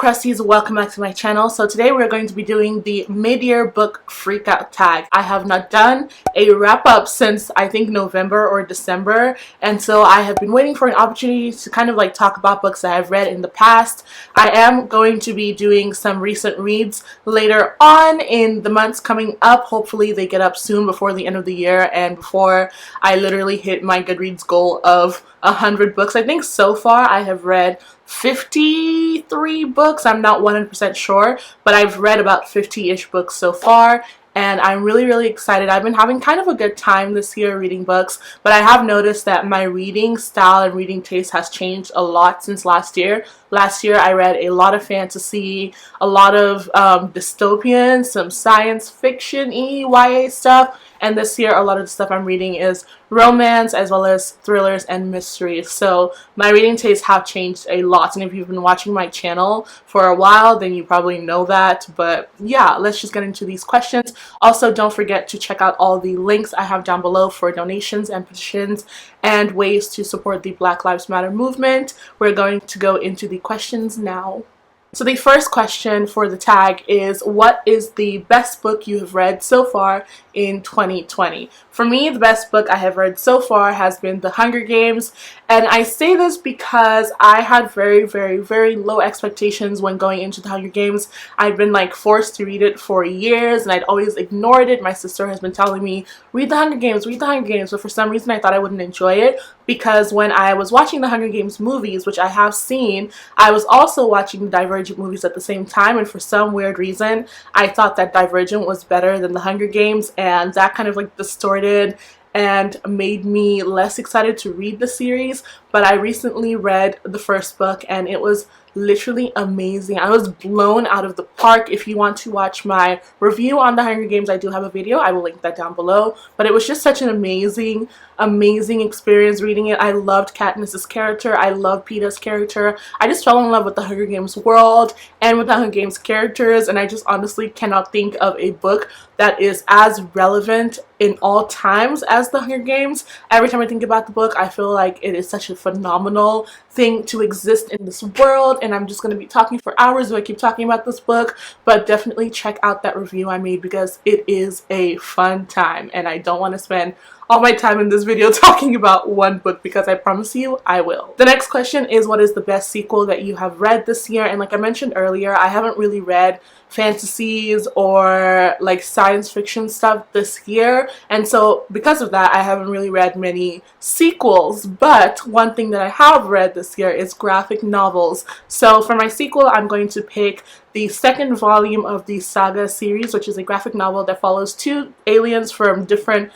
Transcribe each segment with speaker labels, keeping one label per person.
Speaker 1: crusties, welcome back to my channel. So today we're going to be doing the mid-year book freakout tag. I have not done a wrap-up since I think November or December, and so I have been waiting for an opportunity to kind of like talk about books that I've read in the past. I am going to be doing some recent reads later on in the months coming up. Hopefully they get up soon before the end of the year and before I literally hit my Goodreads goal of 100 books. I think so far I have read 53 books. I'm not 100% sure, but I've read about 50-ish books so far, and I'm really excited. I've been having kind of a good time this year reading books, but I have noticed that my reading style and reading taste has changed a lot since last year. Last year I read a lot of fantasy, a lot of dystopian, some science fiction-y YA stuff, and this year a lot of the stuff I'm reading is romance as well as thrillers and mysteries. So my reading tastes have changed a lot, and if you've been watching my channel for a while then you probably know that. But yeah, let's just get into these questions. Also, don't forget to check out all the links I have down below for donations and petitions and ways to support the Black Lives Matter movement. We're going to go into the questions now. So the first question for the tag is, what is the best book you have read so far in 2020? For me, the best book I have read so far has been The Hunger Games, and I say this because I had very low expectations when going into The Hunger Games. I'd been like forced to read it for years and I'd always ignored it. My sister has been telling me, read The Hunger Games, read The Hunger Games, but for some reason I thought I wouldn't enjoy it, because when I was watching The Hunger Games movies, which I have seen, I was also watching the Divergent movies at the same time, and for some weird reason I thought that Divergent was better than The Hunger Games, and that kind of like distorted and made me less excited to read the series. But I recently read the first book and it was literally amazing. I was blown out of the park. If you want to watch my review on The Hunger Games, I do have a video. I will link that down below. But it was just such an amazing experience reading it. I loved Katniss's character. I loved Peeta's character. I just fell in love with The Hunger Games world and with The Hunger Games characters, and I just honestly cannot think of a book that is as relevant in all times as The Hunger Games. Every time I think about the book, I feel like it is such a phenomenal thing to exist in this world, and I'm just going to be talking for hours if I keep talking about this book. But definitely check out that review I made because it is a fun time, and I don't want to spend all my time in this video talking about one book, because I promise you I will. The next question is, what is the best sequel that you have read this year? And like I mentioned earlier, I haven't really read fantasies or like science fiction stuff this year, and so because of that I haven't really read many sequels. But one thing that I have read this year is graphic novels. So for my sequel, I'm going to pick the second volume of the Saga series, which is a graphic novel that follows two aliens from different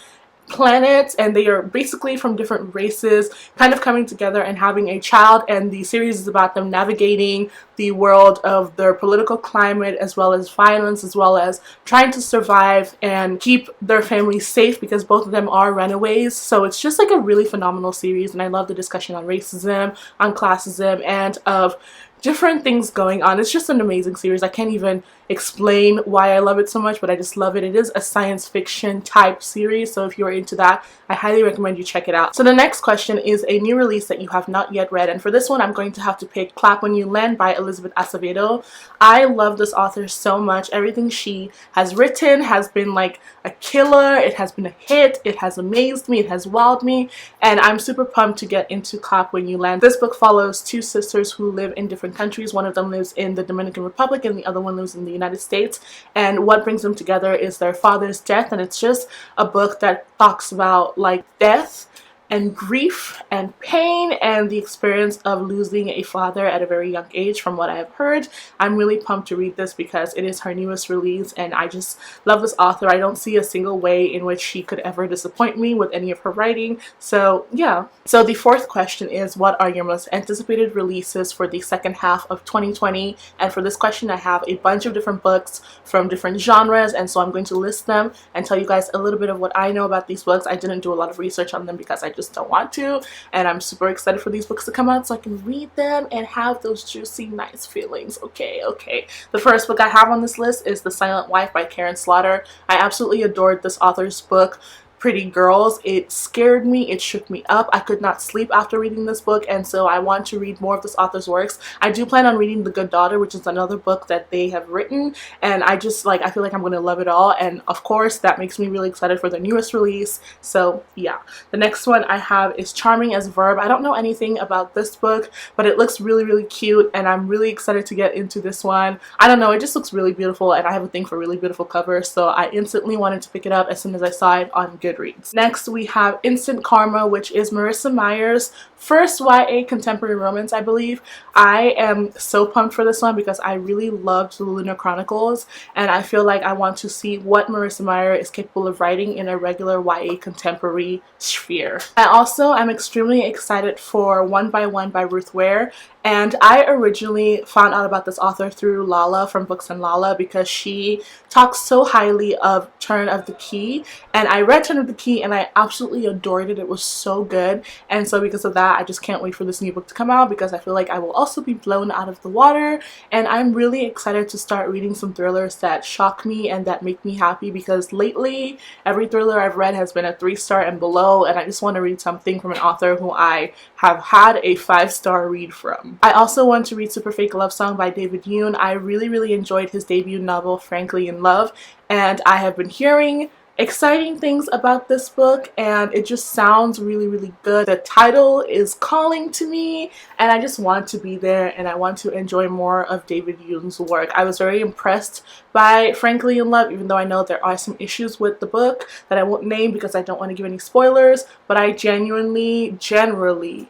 Speaker 1: planets, and they are basically from different races kind of coming together and having a child, and the series is about them navigating the world of their political climate as well as violence, as well as trying to survive and keep their family safe, because both of them are runaways. So it's just like a really phenomenal series, and I love the discussion on racism, on classism, and of different things going on. It's just an amazing series. I can't even explain why I love it so much, but I just love it. It is a science fiction type series, so if you are into that, I highly recommend you check it out. So the next question is a new release that you have not yet read, and for this one I'm going to have to pick Clap When You Land by Elizabeth Acevedo. I love this author so much. Everything she has written has been like a killer. It has been a hit. It has amazed me. It has wowed me, and I'm super pumped to get into Clap When You Land. This book follows two sisters who live in different countries. One of them lives in the Dominican Republic and the other one lives in the United States, and what brings them together is their father's death. And it's just a book that talks about like death and grief and pain and the experience of losing a father at a very young age, from what I have heard. I'm really pumped to read this because it is her newest release, and I just love this author. I don't see a single way in which she could ever disappoint me with any of her writing. So yeah. So the fourth question is, what are your most anticipated releases for the second half of 2020? And for this question I have a bunch of different books from different genres, and so I'm going to list them and tell you guys a little bit of what I know about these books. I didn't do a lot of research on them because I just don't want to, and I'm super excited for these books to come out so I can read them and have those juicy nice feelings. Okay. The first book I have on this list is The Silent Wife by Karen Slaughter. I absolutely adored this author's book. pretty girls. It scared me, it shook me up. I could not sleep after reading this book, and so I want to read more of this author's works. I do plan on reading The Good Daughter, which is another book that they have written, and I feel like I'm going to love it all, and of course that makes me really excited for the newest release. So yeah. The next one I have is Charming as a Verb. I don't know anything about this book, but it looks really cute, and I'm really excited to get into this one. I don't know, it just looks really beautiful, and I have a thing for really beautiful covers, so I instantly wanted to pick it up as soon as I saw it on Goodreads. Next we have Instant Karma, which is Marissa Meyer's first YA contemporary romance, I believe. I am so pumped for this one because I really loved the Lunar Chronicles, and I feel like I want to see what Marissa Meyer is capable of writing in a regular YA contemporary sphere. I also am extremely excited for One by One by Ruth Ware, and I originally found out about this author through Lala from Books and Lala because she talks so highly of Turn of the Key, and I read Turn of the Key and I absolutely adored it. It was so good, and so because of that I just can't wait for this new book to come out because I feel like I will also be blown out of the water, and I'm really excited to start reading some thrillers that shock me and that make me happy, because lately every thriller I've read has been a 3-star and below, and I just want to read something from an author who I have had a 5-star read from. I also want to read Super Fake Love Song by David Yoon. I really enjoyed his debut novel Frankly in Love, and I have been hearing exciting things about this book, and it just sounds really good. The title is calling to me, and I just want to be there, and I want to enjoy more of David Yoon's work. I was very impressed by Frankly in Love, even though I know there are some issues with the book that I won't name because I don't want to give any spoilers, but I generally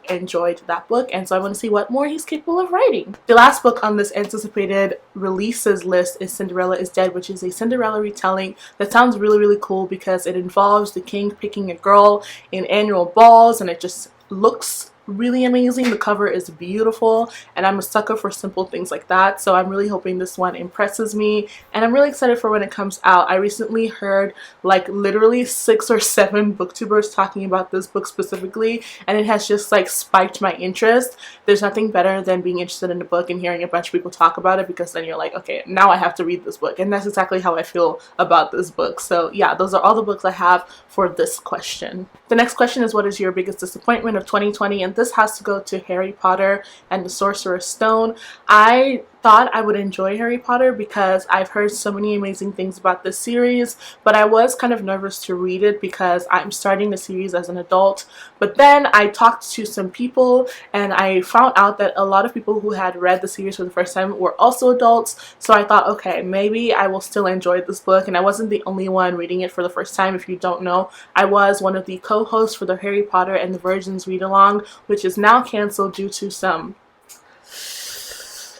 Speaker 1: enjoyed that book, and so I want to see what more he's capable of writing. The last book on this anticipated releases list is Cinderella is Dead, which is a Cinderella retelling that sounds really cool because it involves the king picking a girl in annual balls, and it just looks really amazing. The cover is beautiful, and I'm a sucker for simple things like that, so I'm really hoping this one impresses me, and I'm really excited for when it comes out. I recently heard like literally 6 or 7 booktubers talking about this book specifically, and it has just like spiked my interest. There's nothing better than being interested in a book and hearing a bunch of people talk about it, because then you're like, okay, now I have to read this book, and that's exactly how I feel about this book. So yeah, those are all the books I have for this question. The next question is, what is your biggest disappointment of 2020? And this has to go to Harry Potter and the Sorcerer's Stone. I thought I would enjoy Harry Potter because I've heard so many amazing things about this series, but I was kind of nervous to read it because I'm starting the series as an adult. But then I talked to some people, and I found out that a lot of people who had read the series for the first time were also adults, so I thought, okay, maybe I will still enjoy this book. And I wasn't the only one reading it for the first time. If you don't know, I was one of the co-hosts for the Harry Potter and the Virgins read-along, which is now canceled due to some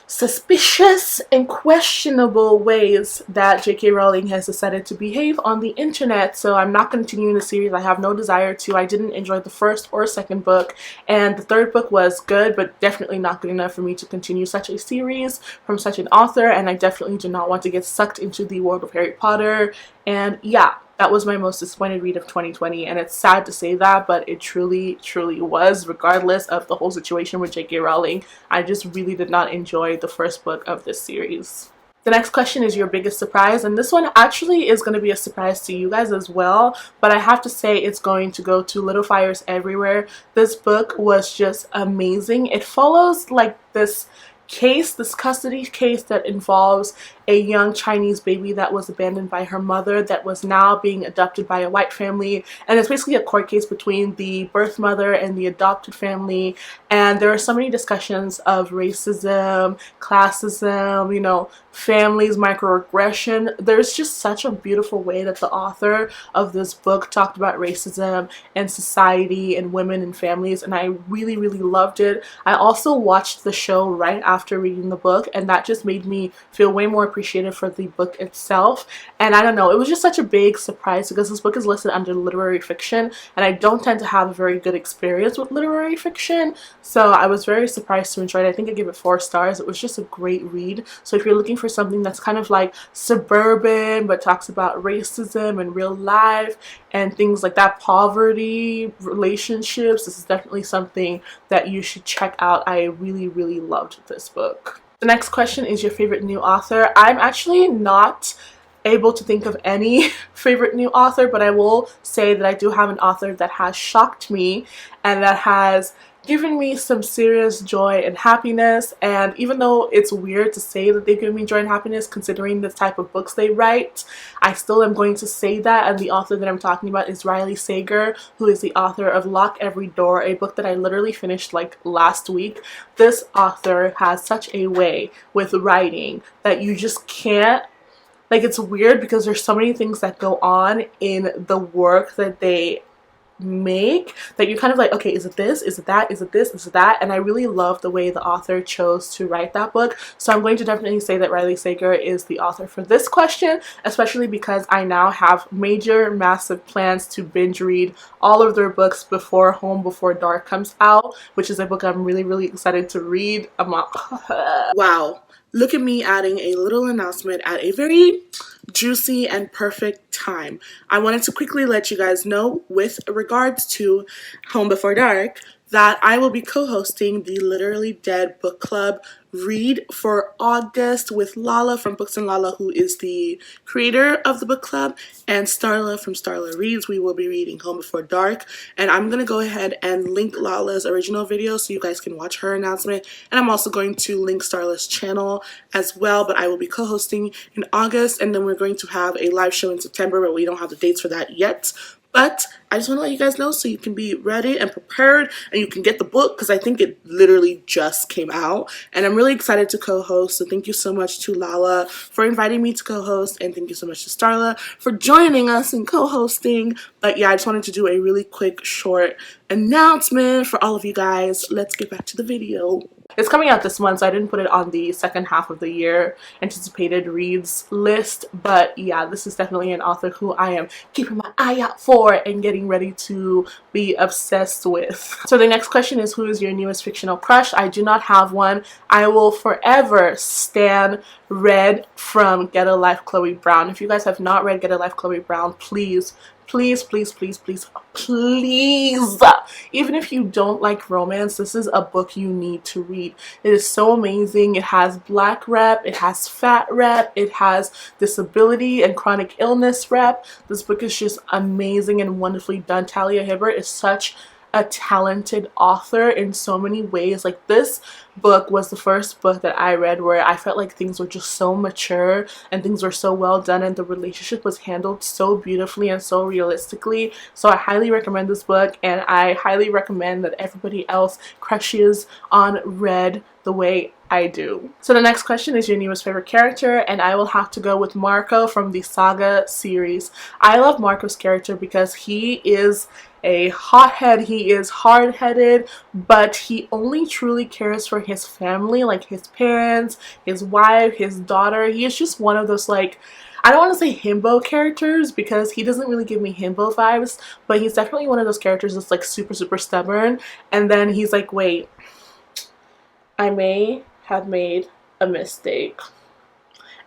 Speaker 1: suspicious and questionable ways that J.K. Rowling has decided to behave on the internet. So I'm not continuing the series. I have no desire to. I didn't enjoy the first or second book, and the third book was good, but definitely not good enough for me to continue such a series from such an author, and I definitely do not want to get sucked into the world of Harry Potter. And yeah, that was my most disappointed read of 2020, and it's sad to say that, but it truly was, regardless of the whole situation with J.K. Rowling. I just really did not enjoy the first book of this series. The next question is your biggest surprise, and this one actually is going to be a surprise to you guys as well, but I have to say it's going to go to Little Fires Everywhere. This book was just amazing. It follows like this custody case that involves a young Chinese baby that was abandoned by her mother that was now being adopted by a white family, and it's basically a court case between the birth mother and the adopted family. And there are so many discussions of racism, classism, you know, families, microaggression. There's just such a beautiful way that the author of this book talked about racism and society and women and families, and I really loved it. I also watched the show right after reading the book, and that just made me feel way more appreciative for the book itself. And I don't know, it was just such a big surprise because this book is listed under literary fiction, and I don't tend to have a very good experience with literary fiction, so I was very surprised to enjoy it. I think I gave it 4 stars. It was just a great read. So if you're looking for something that's kind of like suburban but talks about racism and real life and things like that, poverty, relationships, this is definitely something that you should check out. I really loved this book. The next question is your favorite new author. I'm actually not able to think of any favorite new author, but I will say that I do have an author that has shocked me and that has given me some serious joy and happiness. And even though it's weird to say that they give me joy and happiness considering the type of books they write, I still am going to say that. And the author that I'm talking about is Riley Sager, who is the author of Lock Every Door, a book that I literally finished like last week. This author has such a way with writing that you just can't, like, it's weird because there's so many things that go on in the work that they make that you're kind of like, okay, is it this, is it that, is it this, is it that? And I really love the way the author chose to write that book. So I'm going to definitely say that Riley Sager is the author for this question, especially because I now have major massive plans to binge read all of their books before Home Before Dark comes out, which is a book I'm really excited to read. Wow, look at me adding a little announcement at a very juicy and perfect time. I wanted to quickly let you guys know, with regards to Home Before Dark, that I will be co-hosting the Literally Dead Book Club read for August with Lala from Books and Lala, who is the creator of the book club, and Starla from Starla Reads. We will be reading Home Before Dark, and I'm going to go ahead and link Lala's original video so you guys can watch her announcement, and I'm also going to link Starla's channel as well. But I will be co-hosting in August, and then we're going to have a live show in September, but we don't have the dates for that yet. But I just want to let you guys know so you can be ready and prepared and you can get the book, because I think it literally just came out. And I'm really excited to co-host. So thank you so much to Lala for inviting me to co-host. And thank you so much to Starla for joining us in co-hosting. But yeah, I just wanted to do a really quick short announcement for all of you guys. Let's get back to the video. It's coming out this month, so I didn't put it on the second half of the year anticipated reads list. But yeah, this is definitely an author who I am keeping my eye out for and getting ready to be obsessed with. So the next question is, who is your newest fictional crush? I do not have one. I will forever stan Red from Get a Life Chloe Brown. If you guys have not read Get a Life Chloe Brown, please, even if you don't like romance, this is a book you need to read. It is so amazing. It has black rep, it has fat rep, it has disability and chronic illness rep. This book is just amazing and wonderfully done. Talia Hibbert is such a talented author in so many ways. Like, this book was the first book that I read where I felt like things were just so mature and things were so well done and the relationship was handled so beautifully and so realistically. So I highly recommend this book, and I highly recommend that everybody else crushes on Red the way I do. So the next question is your newest favorite character, and I will have to go with Marco from the Saga series. I love Marco's character because he is a hothead, he is hard-headed, but he only truly cares for his family, like his parents, his wife, his daughter. He is just one of those, like, I don't want to say himbo characters because he doesn't really give me himbo vibes, but he's definitely one of those characters that's like super stubborn, and then he's like, wait, I may have made a mistake.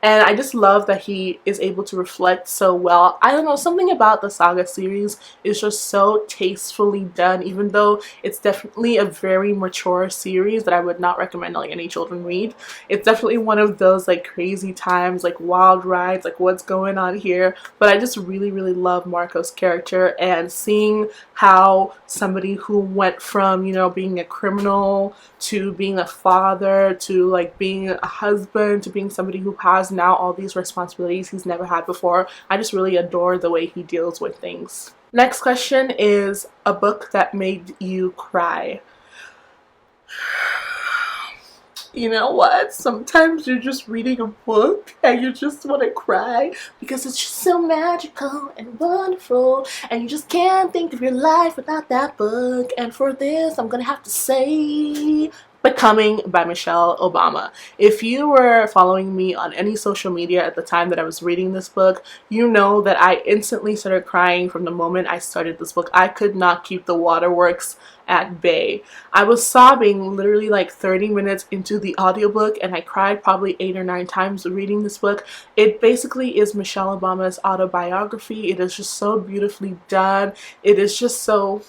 Speaker 1: And I just love that he is able to reflect so well. I don't know, something about the Saga series is just so tastefully done, even though it's definitely a very mature series that I would not recommend like any children read. It's definitely one of those like crazy times, like wild rides, like what's going on here. But I just really love Marco's character, and seeing how somebody who went from, you know, being a criminal to being a father to like being a husband to being somebody who has now all these responsibilities he's never had before. I just really adore the way he deals with things. Next question is a book that made you cry. You know what? Sometimes you're just reading a book and you just want to cry because it's just so magical and wonderful, and you just can't think of your life without that book. And for this, I'm gonna have to say Becoming by Michelle Obama. If you were following me on any social media at the time that I was reading this book, you know that I instantly started crying from the moment I started this book. I could not keep the waterworks at bay. I was sobbing literally like 30 minutes into the audiobook, and I cried probably 8 or 9 times reading this book. It basically is Michelle Obama's autobiography. It is just so beautifully done. It is just so...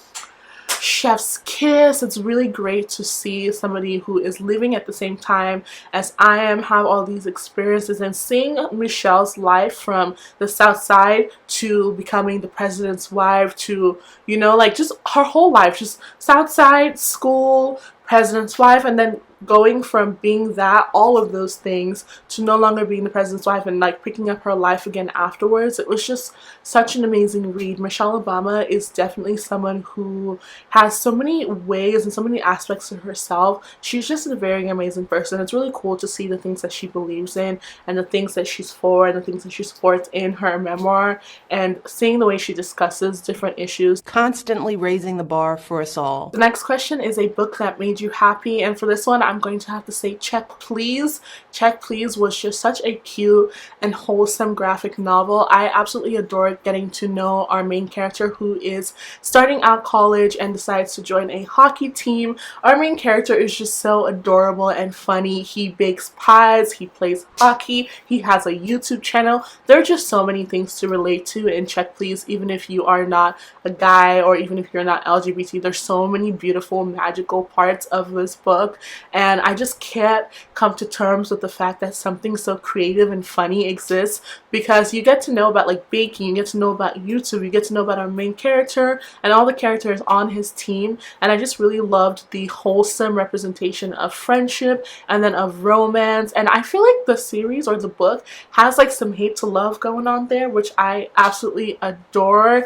Speaker 1: chef's kiss. It's really great to see somebody who is living at the same time as I am have all these experiences, and seeing Michelle's life from the South Side to becoming the president's wife to, you know, like just her whole life, just South Side, school, president's wife, and then going from being that, all of those things, to no longer being the president's wife and like picking up her life again afterwards. It was just such an amazing read. Michelle Obama is definitely someone who has so many ways and so many aspects of herself. She's just a very amazing person. It's really cool to see the things that she believes in and the things that she's for and the things that she supports in her memoir, and seeing the way she discusses different issues,
Speaker 2: constantly raising the bar for us all.
Speaker 1: The next question is a book that made you happy, and for this one I'm going to have to say Check Please. Check Please was just such a cute and wholesome graphic novel. I absolutely adored getting to know our main character, who is starting out college and decides to join a hockey team. Our main character is just so adorable and funny. He bakes pies, he plays hockey, he has a YouTube channel. There are just so many things to relate to in Check Please, even if you are not a guy or even if you're not LGBT. There's so many beautiful, magical parts of this book, and I just can't come to terms with the fact that something so creative and funny exists, because you get to know about like baking, you get to know about YouTube, you get to know about our main character and all the characters on his team, and I just really loved the wholesome representation of friendship and then of romance. And I feel like the series or the book has like some hate to love going on there, which I absolutely adore.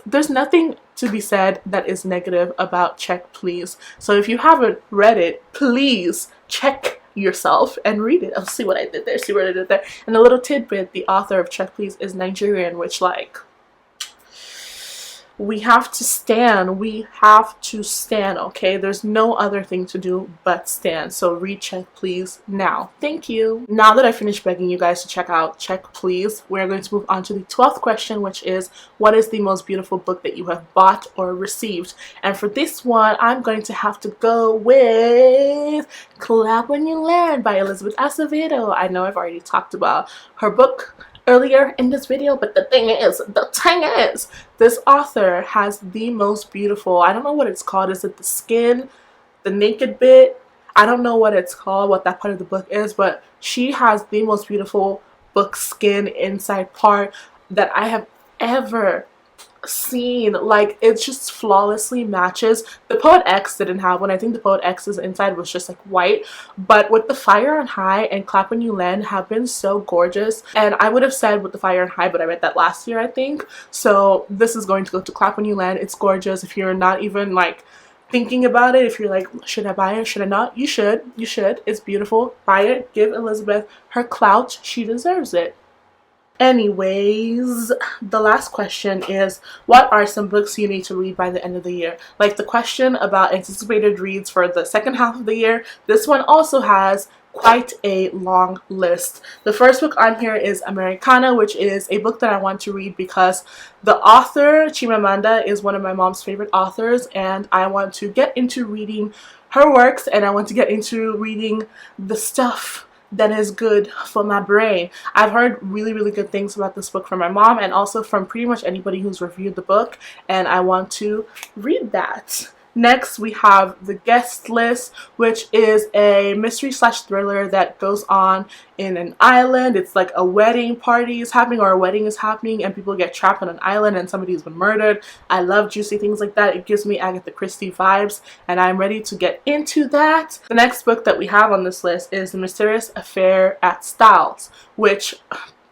Speaker 1: There's nothing to be said that is negative about Check Please. So if you haven't read it, please check yourself and read it. I'll see what I did there, see what I did there. And a little tidbit, the author of Check Please is Nigerian, which like, we have to stand, okay? There's no other thing to do but stand. So read Check Please now. Thank you. Now that I finished begging you guys to check out Check Please, we're going to move on to the 12th question, which is, what is the most beautiful book that you have bought or received? And for this one, I'm going to have to go with Clap When You Land by Elizabeth Acevedo. I know I've already talked about her book earlier in this video, but the thing is, this author has the most beautiful, I don't know what it's called, is it the skin, the naked bit? I don't know what it's called, what that part of the book is, but she has the most beautiful book skin inside part that I have ever seen. Like, it just flawlessly matches. The Poet X didn't have one. I think the Poet X's inside was just like white, but with the Fire on High and Clap When You Land have been so gorgeous. And I would have said with the Fire on High, but I read that last year, I think. So this is going to go to Clap When You Land. It's gorgeous. If you're not even like thinking about it, if you're like, should I buy it, should I not, you should. It's beautiful. Buy it. Give Elizabeth her clout. She deserves it. Anyways, the last question is, what are some books you need to read by the end of the year? Like the question about anticipated reads for the second half of the year, this one also has quite a long list. The first book on here is Americana, which is a book that I want to read because the author, Chimamanda, is one of my mom's favorite authors, and I want to get into reading her works, and I want to get into reading the stuff that is good for my brain. I've heard really, really good things about this book from my mom and also from pretty much anybody who's reviewed the book, and I want to read that. Next, we have The Guest List, which is a mystery slash thriller that goes on in an island. It's like a wedding party is happening, or a wedding is happening, and people get trapped on an island and somebody's been murdered. I love juicy things like that. It gives me Agatha Christie vibes, and I'm ready to get into that. The next book that we have on this list is The Mysterious Affair at Styles, which,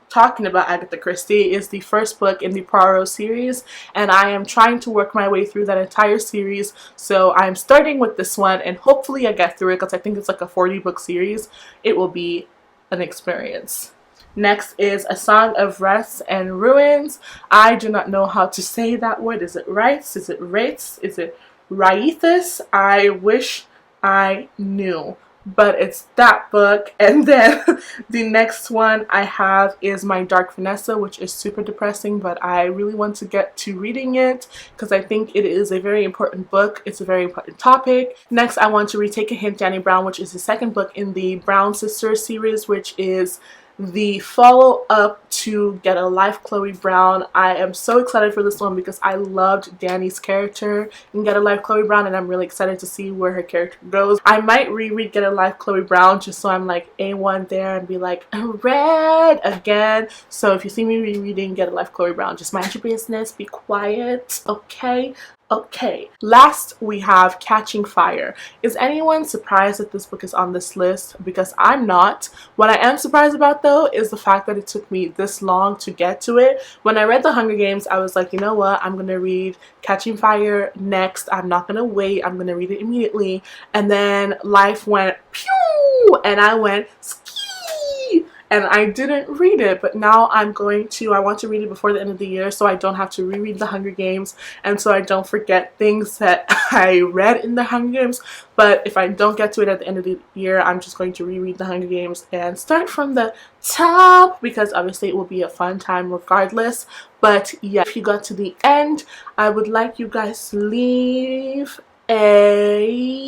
Speaker 1: talking about Agatha Christie, is the first book in the Poirot series, and I am trying to work my way through that entire series. So I'm starting with this one, and hopefully I get through it because I think it's like a 40-book series. It will be an experience. Next is A Song of Rest and Ruins. I do not know how to say that word. Is it rights? Is it rates? Is it Raithis? I wish I knew. But it's that book. And then the next one I have is My Dark Vanessa, which is super depressing, but I really want to get to reading it because I think it is a very important book. It's a very important topic. Next, I want to read Take a Hint, Danny Brown, which is the second book in the Brown Sisters series, which is the follow-up to Get a Life Chloe Brown. I am so excited for this one because I loved Danny's character in Get a Life Chloe Brown, and I'm really excited to see where her character goes. I might reread Get a Life Chloe Brown just so I'm like A1 there and be like, read again. So if you see me rereading Get a Life Chloe Brown, just mind your business, be quiet, okay? Okay, last we have Catching Fire. Is anyone surprised that this book is on this list? Because I'm not. What I am surprised about though is the fact that it took me this long to get to it. When I read The Hunger Games, I was like, you know what, I'm gonna read Catching Fire next. I'm not gonna wait, I'm gonna read it immediately. And then life went pew and I went ski and I didn't read it, but now I want to read it before the end of the year so I don't have to reread The Hunger Games and so I don't forget things that I read in The Hunger Games. But if I don't get to it at the end of the year, I'm just going to reread The Hunger Games and start from the top because obviously it will be a fun time regardless. But yeah, if you got to the end, I would like you guys to leave a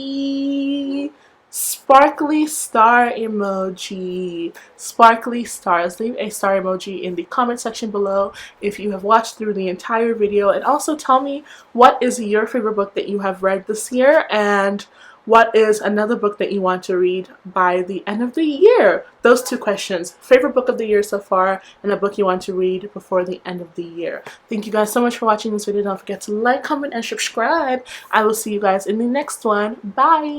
Speaker 1: sparkly star emoji. Sparkly stars. Leave a star emoji in the comment section below if you have watched through the entire video, and also tell me what is your favorite book that you have read this year and what is another book that you want to read by the end of the year. Those two questions. Favorite book of the year so far and a book you want to read before the end of the year. Thank you guys so much for watching this video. Don't forget to like, comment, and subscribe. I will see you guys in the next one. Bye!